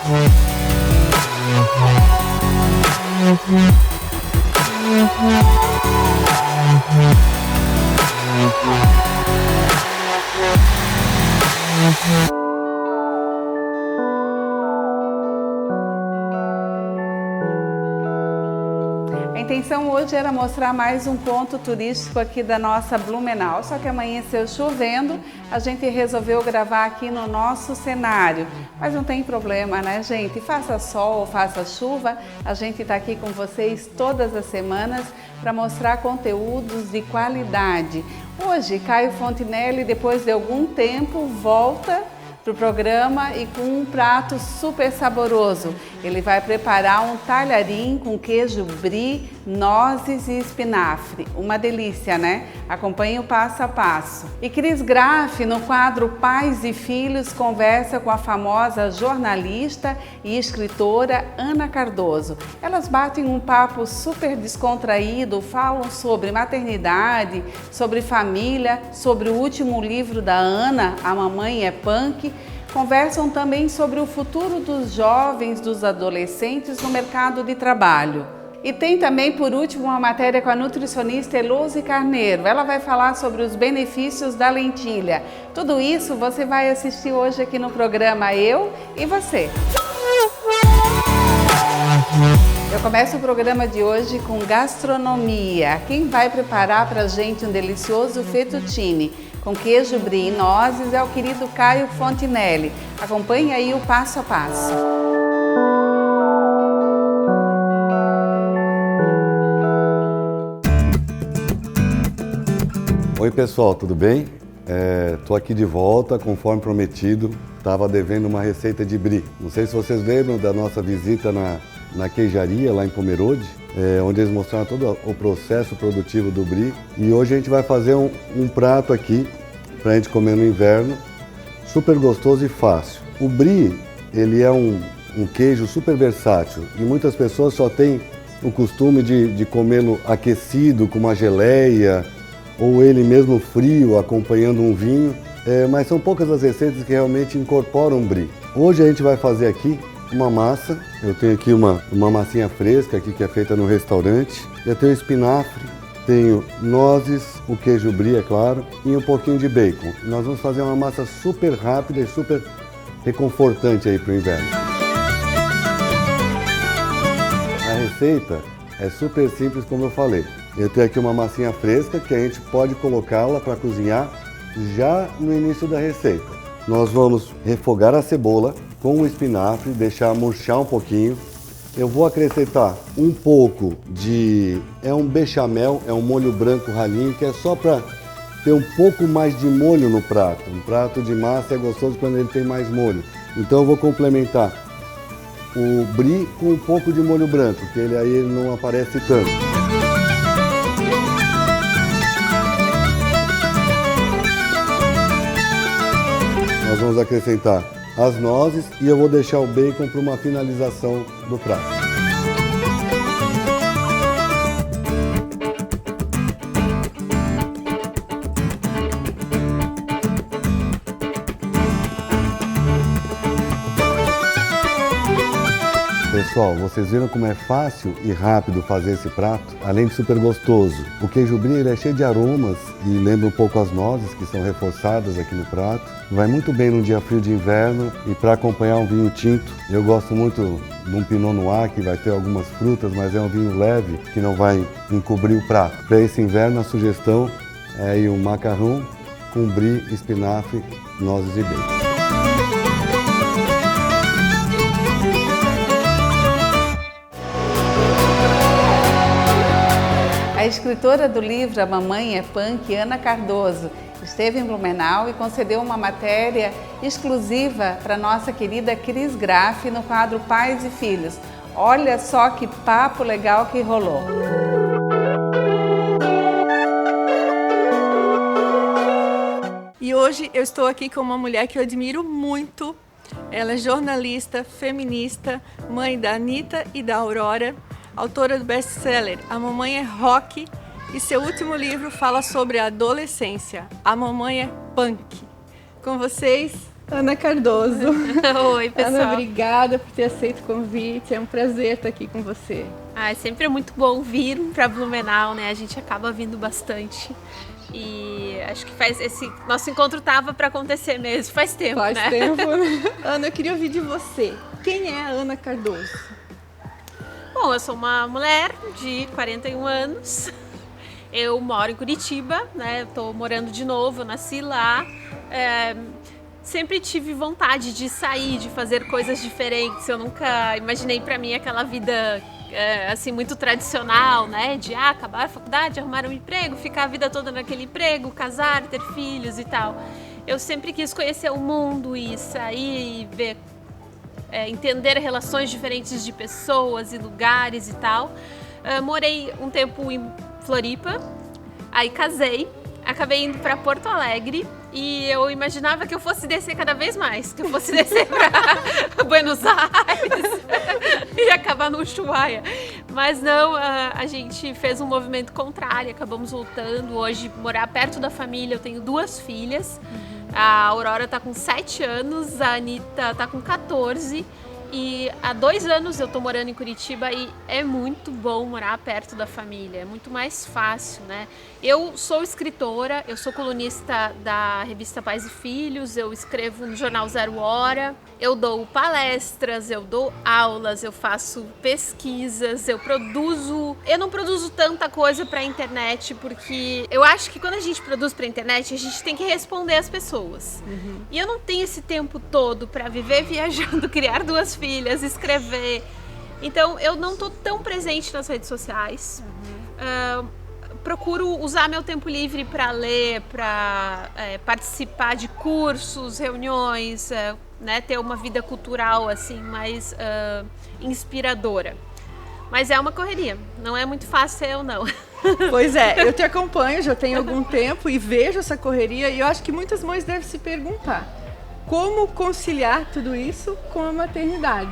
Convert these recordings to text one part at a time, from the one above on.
A intenção hoje era mostrar mais um ponto turístico aqui da nossa Blumenau, só que amanheceu chovendo, a gente resolveu gravar aqui no nosso cenário. Mas não tem problema, né, gente? Faça sol, faça chuva, a gente está aqui com vocês todas as semanas para mostrar conteúdos de qualidade. Hoje, Caio Fontinelli, depois de algum tempo, volta para o programa e com um prato super saboroso. Ele vai preparar um talharim com queijo brie, nozes e espinafre. Uma delícia, né? Acompanhe o passo a passo. E Cris Graff, no quadro Pais e Filhos, conversa com a famosa jornalista e escritora Ana Cardoso. Elas batem um papo super descontraído, falam sobre maternidade, sobre família, sobre o último livro da Ana, A Mamãe é Punk. Conversam também sobre o futuro dos jovens, dos adolescentes no mercado de trabalho. E tem também, por último, uma matéria com a nutricionista Elose Carneiro. Ela vai falar sobre os benefícios da lentilha. Tudo isso você vai assistir hoje aqui no programa Eu e Você. Eu começo o programa de hoje com gastronomia. Quem vai preparar para a gente um delicioso fettuccine com queijo brie e nozes é o querido Caio Fontinelli. Acompanhe aí o passo a passo. Oi pessoal, tudo bem? Tô aqui de volta, conforme prometido. Estava devendo uma receita de brie. Não sei se vocês lembram da nossa visita na queijaria lá em Pomerode, onde eles mostraram todo o processo produtivo do brie. E hoje a gente vai fazer um prato aqui para a gente comer no inverno, super gostoso e fácil. O brie, ele é um queijo super versátil e muitas pessoas só têm o costume de comê-lo aquecido com uma geleia ou ele mesmo frio acompanhando um vinho, mas são poucas as receitas que realmente incorporam brie. Hoje a gente vai fazer aqui uma massa. Eu tenho aqui uma massinha fresca aqui que é feita no restaurante. Eu tenho espinafre, tenho nozes, o queijo brie, é claro, e um pouquinho de bacon. Nós vamos fazer uma massa super rápida e super reconfortante aí para o inverno. A receita é super simples, como eu falei. Eu tenho aqui uma massinha fresca que a gente pode colocá-la para cozinhar já no início da receita. Nós vamos refogar a cebola com o espinafre, deixar murchar um pouquinho. Eu vou acrescentar um pouco de... um bechamel, é um molho branco ralinho, que é só para ter um pouco mais de molho no prato. Um prato de massa é gostoso quando ele tem mais molho. Então eu vou complementar o brie com um pouco de molho branco, que ele não aparece tanto. Nós vamos acrescentar as nozes e eu vou deixar o bacon para uma finalização do prato. Pessoal, vocês viram como é fácil e rápido fazer esse prato? Além de super gostoso, o queijo brie ele é cheio de aromas e lembra um pouco as nozes que são reforçadas aqui no prato. Vai muito bem num dia frio de inverno e para acompanhar um vinho tinto. Eu gosto muito de um Pinot Noir que vai ter algumas frutas, mas é um vinho leve que não vai encobrir o prato. Para esse inverno a sugestão é aí um macarrão com brie, espinafre, nozes e bacon. A escritora do livro A Mamãe é Punk, Ana Cardoso, esteve em Blumenau e concedeu uma matéria exclusiva para nossa querida Cris Graff no quadro Pais e Filhos. Olha só que papo legal que rolou. E hoje eu estou aqui com uma mulher que eu admiro muito. Ela é jornalista, feminista, mãe da Anitta e da Aurora, autora do best-seller A Mamãe é Rock, e seu último livro fala sobre a adolescência, A Mamãe é Punk. Com vocês, Ana Cardoso. Oi, pessoal. Ana, obrigada por ter aceito o convite. É um prazer estar aqui com você. É sempre muito bom vir para Blumenau, né? A gente acaba vindo bastante. E acho que nosso encontro tava para acontecer mesmo, faz tempo, né? Faz tempo, né? Ana, eu queria ouvir de você. Quem é a Ana Cardoso? Bom, eu sou uma mulher de 41 anos. Eu moro em Curitiba, né? Eu tô morando de novo, eu nasci lá. Sempre tive vontade de sair, de fazer coisas diferentes. Eu nunca imaginei para mim aquela vida assim muito tradicional, né? De acabar a faculdade, arrumar um emprego, ficar a vida toda naquele emprego, casar, ter filhos e tal. Eu sempre quis conhecer o mundo e sair e ver, entender relações diferentes de pessoas e lugares e tal. Morei um tempo em Floripa, aí casei. Acabei indo para Porto Alegre e eu imaginava que eu fosse descer cada vez mais, que eu fosse descer para Buenos Aires e acabar no Ushuaia. Mas não, a gente fez um movimento contrário, acabamos voltando hoje morar perto da família. Eu tenho 2 filhas, a Aurora está com 7 anos, a Anitta está com 14. E há 2 anos eu tô morando em Curitiba e é muito bom morar perto da família, é muito mais fácil, né? Eu sou escritora, eu sou colunista da revista Pais e Filhos, eu escrevo no jornal Zero Hora, eu dou palestras, eu dou aulas, eu faço pesquisas, eu não produzo tanta coisa pra internet, porque eu acho que quando a gente produz pra internet, a gente tem que responder às pessoas. E eu não tenho esse tempo todo pra viver viajando, criar 2 filhas, escrever. Então eu não tô tão presente nas redes sociais. Procuro usar meu tempo livre para ler, para participar de cursos, reuniões, né, ter uma vida cultural assim mais inspiradora. Mas é uma correria, não é muito fácil eu não. Pois é, eu te acompanho já tem algum tempo e vejo essa correria e eu acho que muitas mães devem se perguntar como conciliar tudo isso com a maternidade.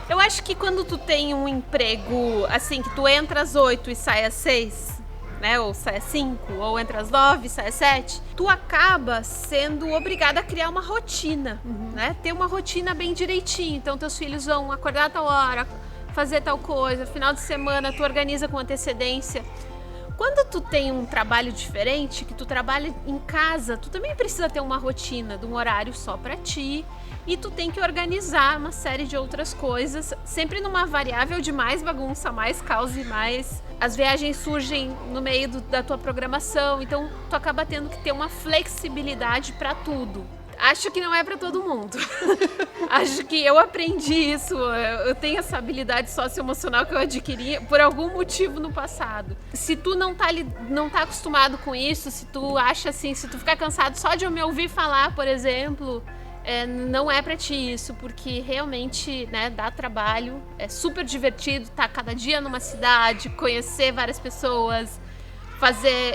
Eu acho que quando tu tem um emprego assim, que tu entra às 8 e sai às 6, né, ou sai às 5, ou entra às 9 e sai às 7, tu acaba sendo obrigada a criar uma rotina, né? Ter uma rotina bem direitinho. Então teus filhos vão acordar a tal hora, fazer tal coisa, final de semana tu organiza com antecedência. Quando tu tem um trabalho diferente, que tu trabalha em casa, tu também precisa ter uma rotina, de um horário só pra ti, e tu tem que organizar uma série de outras coisas, sempre numa variável de mais bagunça, mais caos e mais... As viagens surgem no meio da tua programação, então tu acaba tendo que ter uma flexibilidade pra tudo. Acho que não é para todo mundo. Acho que eu aprendi isso. Eu tenho essa habilidade socioemocional que eu adquiri por algum motivo no passado. Se tu não tá acostumado com isso, se tu acha assim, se tu ficar cansado só de eu me ouvir falar, por exemplo, não é para ti isso, porque realmente, né, dá trabalho, é super divertido estar cada dia numa cidade, conhecer várias pessoas,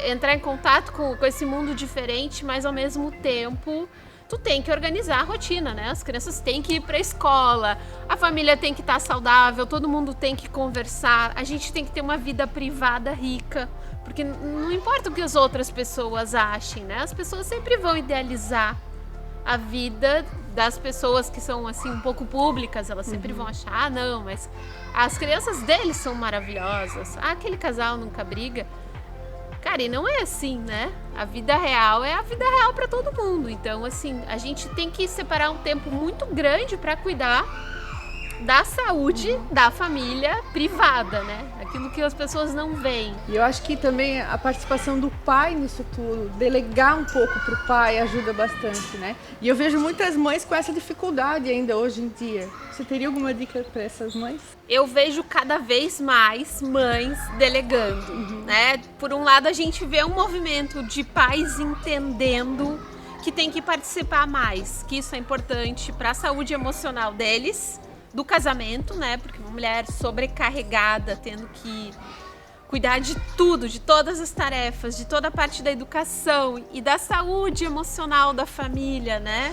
entrar em contato com esse mundo diferente, mas ao mesmo tempo tu tem que organizar a rotina, né? As crianças têm que ir para a escola, a família tem que estar saudável, todo mundo tem que conversar, a gente tem que ter uma vida privada rica, porque não importa o que as outras pessoas achem, né? As pessoas sempre vão idealizar a vida das pessoas que são assim um pouco públicas, elas sempre vão achar, não, mas as crianças deles são maravilhosas, aquele casal nunca briga. Cara, e não é assim, né? A vida real é a vida real para todo mundo. Então, assim, a gente tem que separar um tempo muito grande para cuidar da saúde da família privada, né? Aquilo que as pessoas não veem. E eu acho que também a participação do pai nisso tudo, delegar um pouco pro pai ajuda bastante, né? E eu vejo muitas mães com essa dificuldade ainda hoje em dia. Você teria alguma dica para essas mães? Eu vejo cada vez mais mães delegando, né? Por um lado, a gente vê um movimento de pais entendendo que tem que participar mais, que isso é importante para a saúde emocional deles, do casamento, né? Porque uma mulher sobrecarregada, tendo que cuidar de tudo, de todas as tarefas, de toda a parte da educação e da saúde emocional da família, né?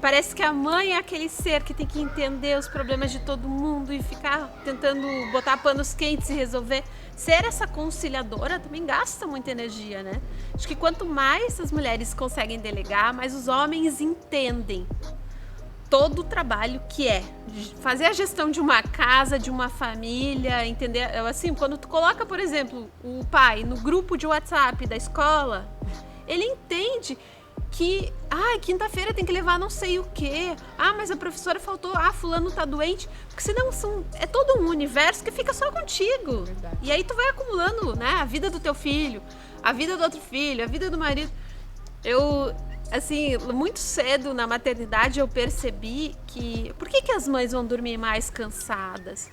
Parece que a mãe é aquele ser que tem que entender os problemas de todo mundo e ficar tentando botar panos quentes e resolver. Ser essa conciliadora também gasta muita energia, né? Acho que quanto mais as mulheres conseguem delegar, mais os homens entendem todo o trabalho que é fazer a gestão de uma casa, de uma família, entender? Assim, quando tu coloca, por exemplo, o pai no grupo de WhatsApp da escola, ele entende que, quinta-feira tem que levar não sei o quê, mas a professora faltou, fulano tá doente, porque senão é todo um universo que fica só contigo. Verdade. E aí tu vai acumulando, né, a vida do teu filho, a vida do outro filho, a vida do marido. Assim, muito cedo na maternidade eu percebi que... Por que as mães vão dormir mais cansadas?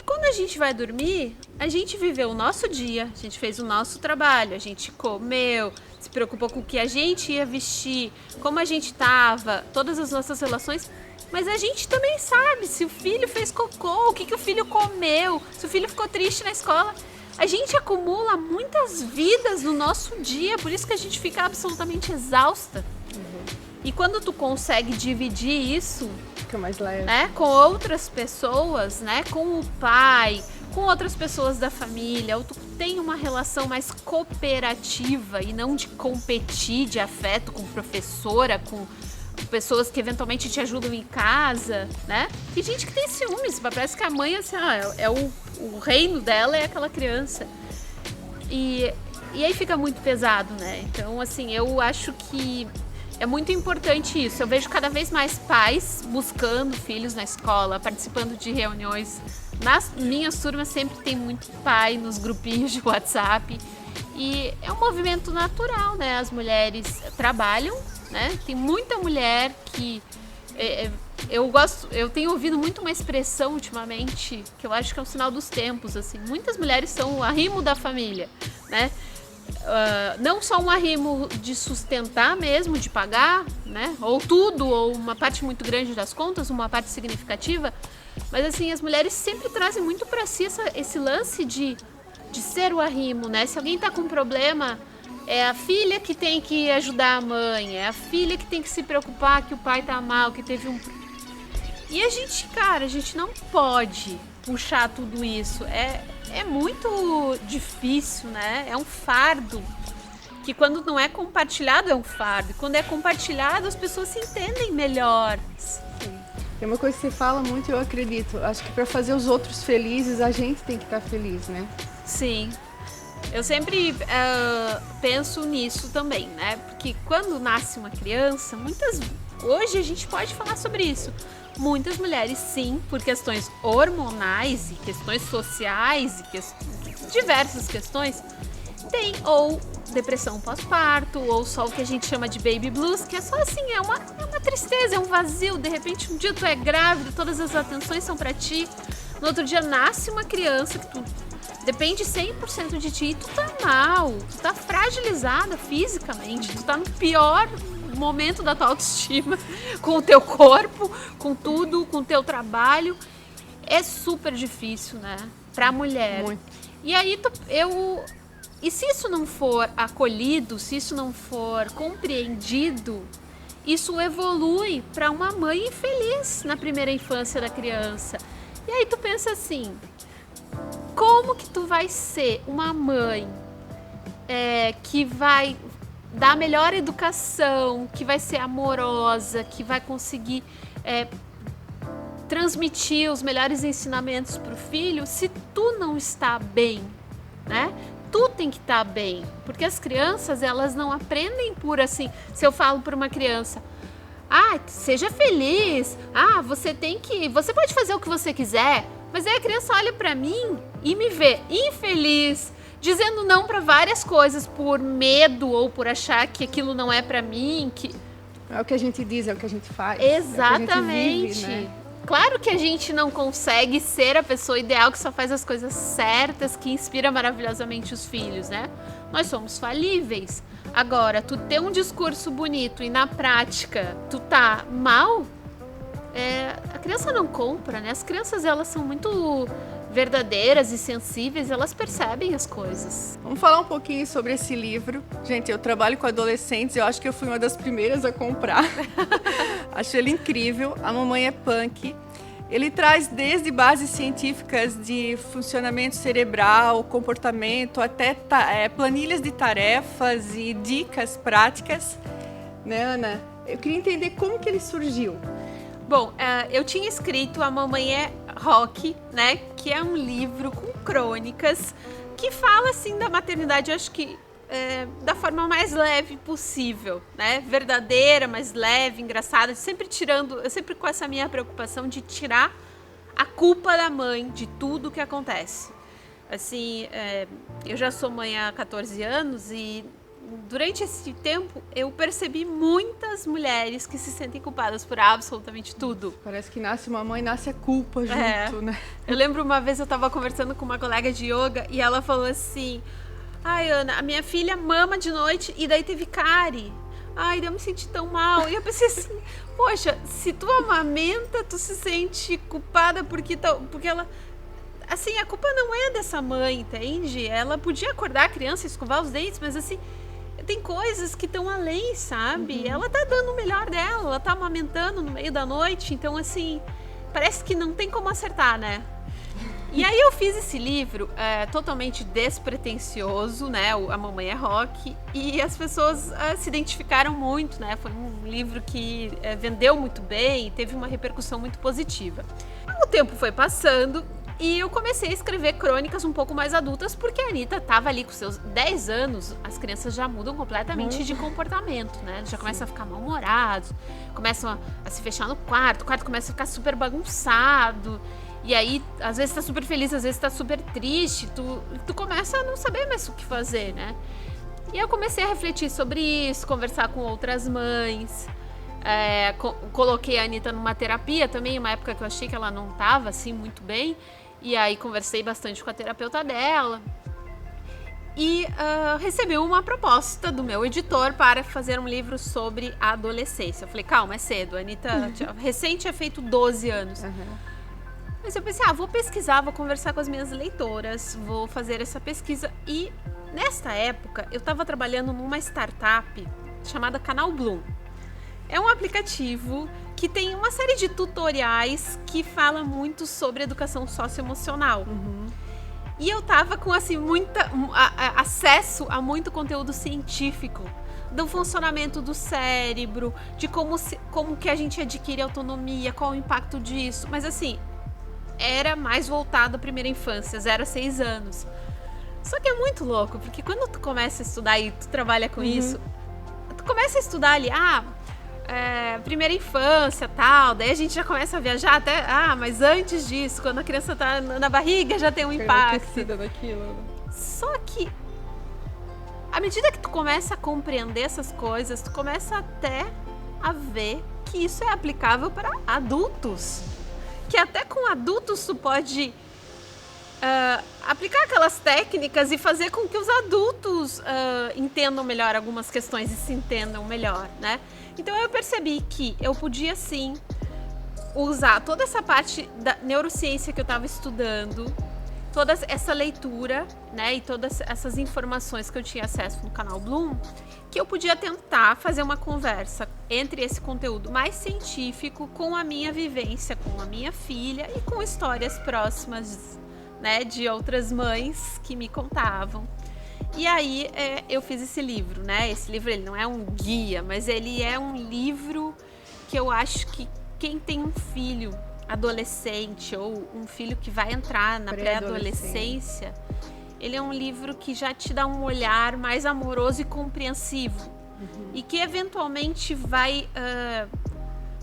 Quando a gente vai dormir, a gente viveu o nosso dia, a gente fez o nosso trabalho, a gente comeu, se preocupou com o que a gente ia vestir, como a gente estava, todas as nossas relações. Mas a gente também sabe se o filho fez cocô, o que o filho comeu, se o filho ficou triste na escola. A gente acumula muitas vidas no nosso dia, por isso que a gente fica absolutamente exausta. E quando tu consegue dividir isso, Fica mais leve. né, com outras pessoas, né, com o pai, com outras pessoas da família, ou tu tem uma relação mais cooperativa e não de competir, de afeto com professora, com pessoas que eventualmente te ajudam em casa, né? Tem gente que tem ciúmes, parece que a mãe assim, o reino dela é aquela criança. E aí fica muito pesado, né? Então, assim, eu acho que é muito importante isso. Eu vejo cada vez mais pais buscando filhos na escola, participando de reuniões. Nas minhas turmas sempre tem muito pai nos grupinhos de WhatsApp. E é um movimento natural, né? As mulheres trabalham, né? Tem muita mulher que... Eu tenho ouvido muito uma expressão ultimamente, que eu acho que é um sinal dos tempos, assim. Muitas mulheres são o arrimo da família, né? Não só um arrimo de sustentar mesmo, de pagar, né? Ou tudo, ou uma parte muito grande das contas, uma parte significativa. Mas assim, as mulheres sempre trazem muito para si esse lance de ser o arrimo, né? Se alguém tá com um problema, é a filha que tem que ajudar a mãe, é a filha que tem que se preocupar que o pai tá mal, que teve um... E a gente não pode puxar tudo isso. É muito difícil, né? É um fardo que quando não é compartilhado é um fardo. E quando é compartilhado as pessoas se entendem melhor. Tem uma coisa que você fala muito e eu acredito. Acho que para fazer os outros felizes, a gente tem que estar feliz, né? Sim. Eu sempre penso nisso também, né? Porque quando nasce uma criança, hoje a gente pode falar sobre isso. Muitas mulheres, sim, por questões hormonais e questões sociais e diversas questões, têm ou depressão pós-parto, ou só o que a gente chama de baby blues, que é só assim, é uma tristeza, é um vazio. De repente, um dia tu é grávida, todas as atenções são pra ti. No outro dia nasce uma criança que tu depende 100% de ti e tu tá mal, tu tá fragilizada fisicamente, tu tá no pior momento da tua autoestima, com o teu corpo, com tudo, com o teu trabalho. É super difícil, né? Pra mulher. Muito. E aí, e se isso não for acolhido, se isso não for compreendido, isso evolui para uma mãe infeliz na primeira infância da criança. E aí tu pensa assim, como que tu vai ser uma mãe que vai dar a melhor educação, que vai ser amorosa, que vai conseguir transmitir os melhores ensinamentos para o filho, se tu não está bem, né? Tu tem que estar bem, porque as crianças, elas não aprendem por assim. Se eu falo para uma criança, seja feliz, você pode fazer o que você quiser, mas aí a criança olha para mim e me vê infeliz, dizendo não para várias coisas por medo ou por achar que aquilo não é para mim, que É o que a gente diz, é o que a gente faz. exatamente. É o que a gente vive, né? Claro que a gente não consegue ser a pessoa ideal que só faz as coisas certas, que inspira maravilhosamente os filhos, né? Nós somos falíveis. Agora, tu ter um discurso bonito e na prática tu tá mal, a criança não compra, né? As crianças, elas são muito verdadeiras e sensíveis, elas percebem as coisas. Vamos falar um pouquinho sobre esse livro. Gente, eu trabalho com adolescentes, eu acho que eu fui uma das primeiras a comprar. Acho ele incrível. A Mamãe é Punk. Ele traz desde bases científicas de funcionamento cerebral, comportamento, até planilhas de tarefas e dicas práticas. Né, Ana? Eu queria entender como que ele surgiu. Bom, eu tinha escrito A Mamãe é Rock, né? Que é um livro com crônicas que fala, assim, da maternidade, eu acho que da forma mais leve possível, né? Verdadeira, mais leve, engraçada, sempre com essa minha preocupação de tirar a culpa da mãe de tudo que acontece. Assim, eu já sou mãe há 14 anos e durante esse tempo eu percebi muitas mulheres que se sentem culpadas por absolutamente tudo. Parece que nasce uma mãe, nasce a culpa junto, né? Eu lembro uma vez eu estava conversando com uma colega de yoga e ela falou assim: ai, Ana, a minha filha mama de noite e daí teve cárie. Ai, eu me senti tão mal. E eu pensei assim, poxa, se tu amamenta, tu se sente culpada porque ela... Assim, a culpa não é dessa mãe, entende? Ela podia acordar a criança, escovar os dentes, mas assim, tem coisas que estão além, sabe? Ela tá dando o melhor dela, ela tá amamentando no meio da noite, então assim, parece que não tem como acertar, né? E aí eu fiz esse livro totalmente despretensioso, né? A Mamãe é Rock, e as pessoas se identificaram muito, né? Foi um livro que vendeu muito bem e teve uma repercussão muito positiva. O tempo foi passando e eu comecei a escrever crônicas um pouco mais adultas, porque a Anitta estava ali com seus 10 anos, as crianças já mudam completamente de comportamento, né? Já começam a ficar mal-humorados, começam a se fechar no quarto, o quarto começa a ficar super bagunçado. E aí, às vezes tá super feliz, às vezes tá super triste, tu começa a não saber mais o que fazer, né? E eu comecei a refletir sobre isso, conversar com outras mães, coloquei a Anitta numa terapia também, uma época que eu achei que ela não tava assim muito bem, e aí conversei bastante com a terapeuta dela, e recebi uma proposta do meu editor para fazer um livro sobre a adolescência. Eu falei, calma, é cedo, a Anitta recém tinha feito 12 anos. Mas eu pensei, vou pesquisar, vou conversar com as minhas leitoras, vou fazer essa pesquisa. E nesta época, eu estava trabalhando numa startup chamada Canal Bloom. É um aplicativo que tem uma série de tutoriais que fala muito sobre educação socioemocional. E eu estava com assim, acesso a muito conteúdo científico do funcionamento do cérebro, de como que a gente adquire autonomia, qual o impacto disso. Mas assim, era mais voltado à primeira infância, 0 a 6 anos. Só que é muito louco, porque quando tu começa a estudar e tu trabalha com isso, tu começa a estudar ali, primeira infância, tal, daí a gente já começa a viajar até, mas antes disso, quando a criança tá na barriga, já tem um impacto. Daquilo. Só que, à medida que tu começa a compreender essas coisas, tu começa até a ver que isso é aplicável para adultos. Que até com adultos tu pode aplicar aquelas técnicas e fazer com que os adultos entendam melhor algumas questões e se entendam melhor, né? Então eu percebi que eu podia sim usar toda essa parte da neurociência que eu estava estudando, toda essa leitura, né, e todas essas informações que eu tinha acesso no Canal Bloom, que eu podia tentar fazer uma conversa entre esse conteúdo mais científico com a minha vivência, com a minha filha e com histórias próximas, né, de outras mães que me contavam. E aí eu fiz esse livro, né? Esse livro ele não é um guia, mas ele é um livro que eu acho que quem tem um filho adolescente ou um filho que vai entrar na pré-adolescência, ele é um livro que já te dá um olhar mais amoroso e compreensivo e que eventualmente vai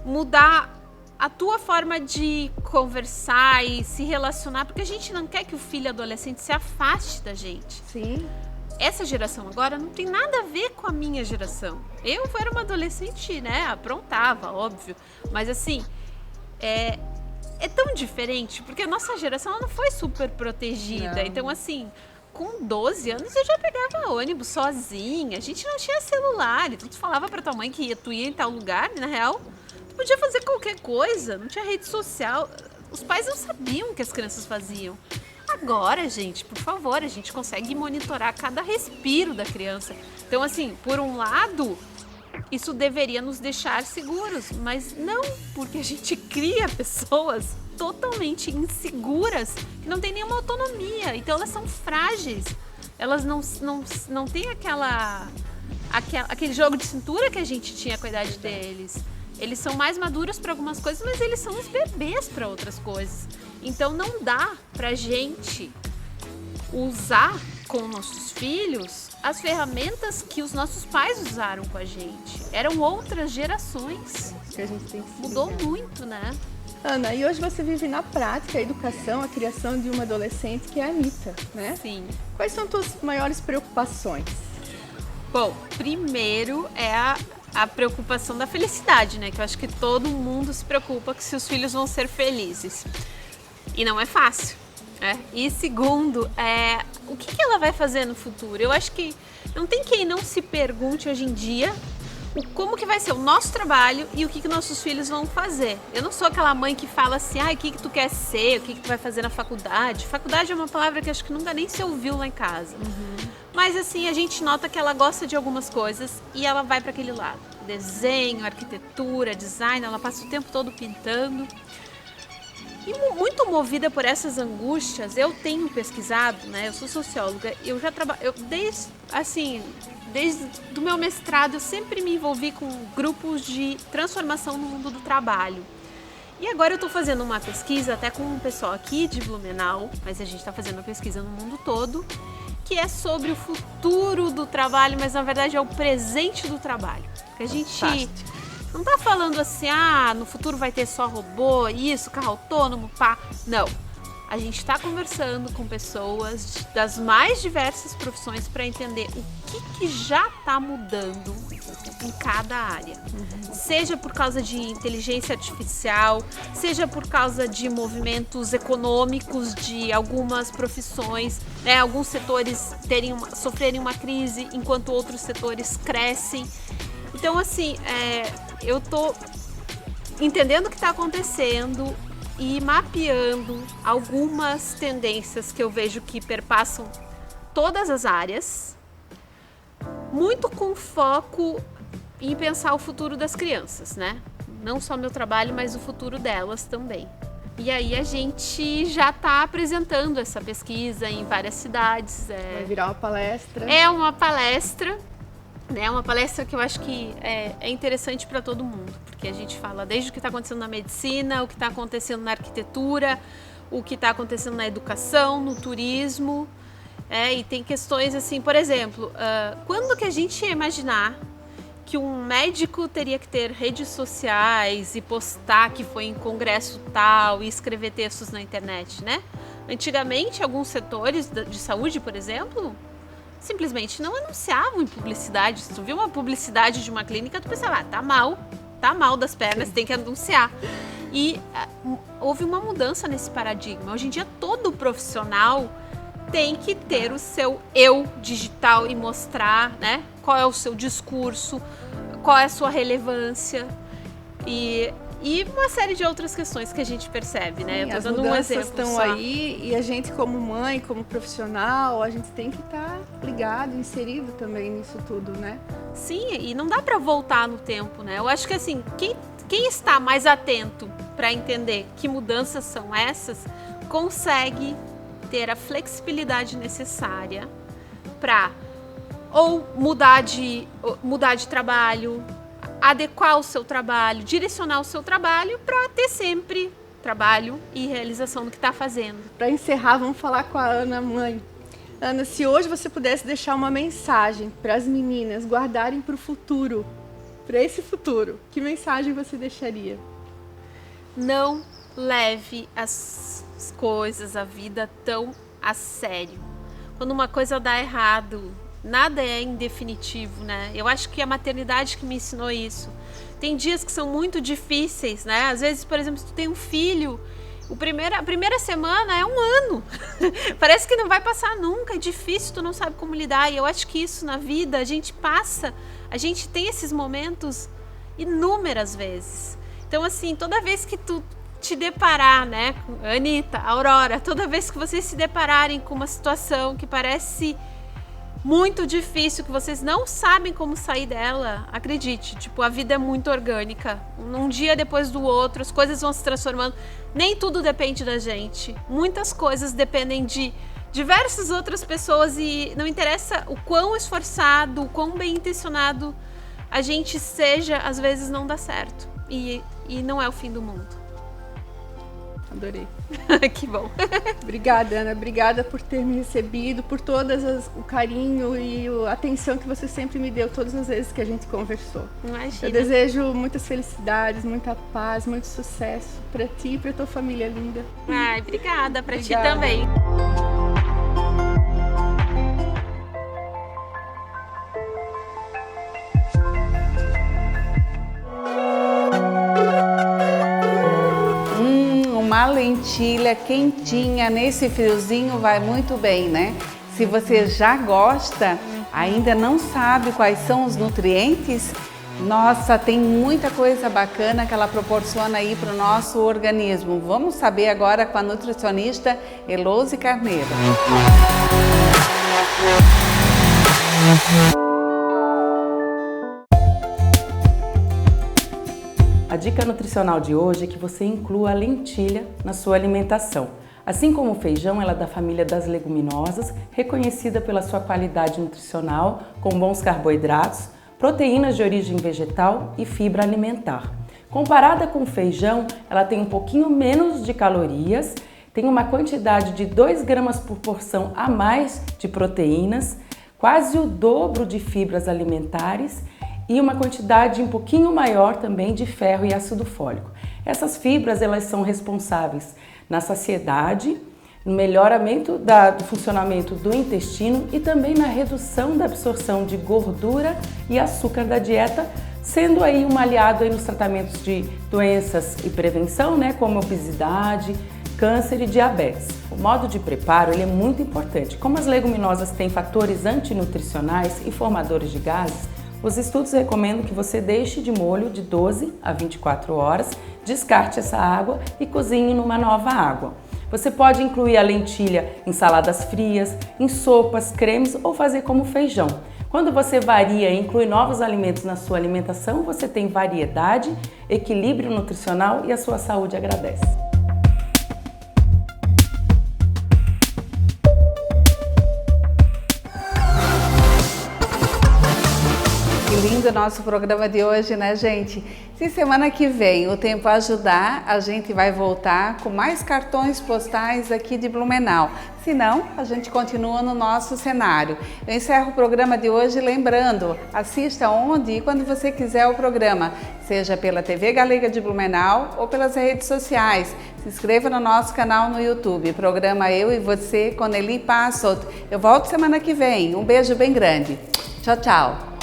mudar a tua forma de conversar e se relacionar, porque a gente não quer que o filho adolescente se afaste da gente. Sim. Essa geração agora não tem nada a ver com a minha geração. Eu era uma adolescente, né? Aprontava, óbvio. Mas assim, é tão diferente, porque a nossa geração ela não foi super protegida. Não. Então assim, com 12 anos eu já pegava ônibus sozinha. A gente não tinha celular. Então tu falava pra tua mãe que tu ia em tal lugar, e na real, tu podia fazer qualquer coisa. Não tinha rede social. os pais não sabiam o que as crianças faziam. Agora, gente, por favor, a gente consegue monitorar cada respiro da criança. Então, assim, por um lado, isso deveria nos deixar seguros, mas não, porque a gente cria pessoas totalmente inseguras, que não têm nenhuma autonomia, então elas são frágeis, elas não têm aquele jogo de cintura que a gente tinha com a idade deles. Eles são mais maduros para algumas coisas, mas eles são os bebês para outras coisas. Então não dá pra gente usar com nossos filhos as ferramentas que os nossos pais usaram com a gente. Eram outras gerações. Que a gente tem que Mudou muito, né? Ana, e hoje você vive na prática a educação, a criação de uma adolescente que é a Anitta, né? Sim. Quais são tuas maiores preocupações? Bom, primeiro é a preocupação da felicidade, né? Que eu acho que todo mundo se preocupa que se os filhos vão ser felizes. E não é fácil, né? E segundo, o que ela vai fazer no futuro? Eu acho que não tem quem não se pergunte hoje em dia como que vai ser o nosso trabalho e o que nossos filhos vão fazer. Eu não sou aquela mãe que fala assim, o que tu quer ser, o que tu vai fazer na faculdade. Faculdade é uma palavra que acho que nunca nem se ouviu lá em casa. Mas assim, a gente nota que ela gosta de algumas coisas e ela vai para aquele lado. Desenho, arquitetura, design, ela passa o tempo todo pintando. E muito movida por essas angústias, eu tenho pesquisado, né? Eu sou socióloga, eu já trabalho, desde o meu mestrado, eu sempre me envolvi com grupos de transformação no mundo do trabalho. E agora eu estou fazendo uma pesquisa até com um pessoal aqui de Blumenau, mas a gente está fazendo uma pesquisa no mundo todo, que é sobre o futuro do trabalho, mas na verdade é o presente do trabalho. Que a gente não tá falando assim, no futuro vai ter só robô, isso, carro autônomo, pá. Não. A gente está conversando com pessoas das mais diversas profissões para entender o que já está mudando em cada área. Seja por causa de inteligência artificial, seja por causa de movimentos econômicos de algumas profissões, né? Alguns setores sofrerem uma crise enquanto outros setores crescem. Então, assim, eu tô entendendo o que está acontecendo e mapeando algumas tendências que eu vejo que perpassam todas as áreas, muito com foco em pensar o futuro das crianças, né? Não só meu trabalho, mas o futuro delas também. E aí a gente já está apresentando essa pesquisa em várias cidades. Vai virar uma palestra. É uma palestra. É uma palestra que eu acho que é interessante para todo mundo, porque a gente fala desde o que está acontecendo na medicina, o que está acontecendo na arquitetura, o que está acontecendo na educação, no turismo, e tem questões assim, por exemplo, quando que a gente ia imaginar que um médico teria que ter redes sociais e postar que foi em congresso tal e escrever textos na internet, né? Antigamente, alguns setores de saúde, por exemplo, simplesmente não anunciavam em publicidade. Se tu viu uma publicidade de uma clínica, tu pensava, tá mal das pernas, tem que anunciar. E houve uma mudança nesse paradigma. Hoje em dia, todo profissional tem que ter o seu eu digital e mostrar, né, qual é o seu discurso, qual é a sua relevância e uma série de outras questões que a gente percebe, né? Sim, eu tô dando um exemplo estão só. aí e a gente como mãe, como profissional, a gente tem que estar ligado, inserido também nisso tudo, né? Sim, e não dá para voltar no tempo, né? Eu acho que assim, quem está mais atento para entender que mudanças são essas, consegue ter a flexibilidade necessária para ou mudar de trabalho, adequar o seu trabalho, direcionar o seu trabalho para ter sempre trabalho e realização do que está fazendo. Para encerrar, vamos falar com a Ana, mãe. Ana, se hoje você pudesse deixar uma mensagem para as meninas guardarem para o futuro, para esse futuro, que mensagem você deixaria? Não leve as coisas, a vida tão a sério. Quando uma coisa dá errado, nada é em definitivo, né? Eu acho que a maternidade que me ensinou isso. Tem dias que são muito difíceis, né? Às vezes, por exemplo, se tu tem um filho, a primeira semana é um ano. Parece que não vai passar nunca, é difícil, tu não sabe como lidar. E eu acho que isso na vida, a gente tem esses momentos inúmeras vezes. Então, assim, toda vez que tu te deparar, né, Anitta, Aurora, toda vez que vocês se depararem com uma situação que parece muito difícil, que vocês não sabem como sair dela, acredite, tipo, a vida é muito orgânica. Um dia depois do outro, as coisas vão se transformando. Nem tudo depende da gente. Muitas coisas dependem de diversas outras pessoas e não interessa o quão esforçado, o quão bem intencionado a gente seja, às vezes não dá certo. E não é o fim do mundo. Adorei. Que bom. Obrigada, Ana. Obrigada por ter me recebido, por o carinho e a atenção que você sempre me deu todas as vezes que a gente conversou. Imagina. Eu desejo muitas felicidades, muita paz, muito sucesso para ti e para tua família linda. Ai, obrigada. Para ti Obrigada. também. Uma lentilha quentinha nesse friozinho vai muito bem, né? Se você já gosta, ainda não sabe quais são os nutrientes, nossa, tem muita coisa bacana que ela proporciona aí para o nosso organismo. Vamos saber agora com a nutricionista Elose Carneiro. A dica nutricional de hoje é que você inclua a lentilha na sua alimentação. Assim como o feijão, ela é da família das leguminosas, reconhecida pela sua qualidade nutricional, com bons carboidratos, proteínas de origem vegetal e fibra alimentar. Comparada com o feijão, ela tem um pouquinho menos de calorias, tem uma quantidade de 2 gramas por porção a mais de proteínas, quase o dobro de fibras alimentares e uma quantidade um pouquinho maior também de ferro e ácido fólico. Essas fibras elas são responsáveis na saciedade, no melhoramento do funcionamento do intestino e também na redução da absorção de gordura e açúcar da dieta, sendo aí um aliado aí nos tratamentos de doenças e prevenção, né, como obesidade, câncer e diabetes. O modo de preparo ele é muito importante. Como as leguminosas têm fatores antinutricionais e formadores de gases, os estudos recomendam que você deixe de molho de 12 a 24 horas, descarte essa água e cozinhe numa nova água. Você pode incluir a lentilha em saladas frias, em sopas, cremes ou fazer como feijão. Quando você varia e inclui novos alimentos na sua alimentação, você tem variedade, equilíbrio nutricional e a sua saúde agradece. Lindo o nosso programa de hoje, né, gente? Se semana que vem o tempo ajudar, a gente vai voltar com mais cartões postais aqui de Blumenau. Se não, a gente continua no nosso cenário. Eu encerro o programa de hoje lembrando, assista onde e quando você quiser o programa, seja pela TV Galega de Blumenau ou pelas redes sociais. Se inscreva no nosso canal no YouTube, programa Eu e Você com Eli Passot. Eu volto semana que vem. Um beijo bem grande. Tchau, tchau.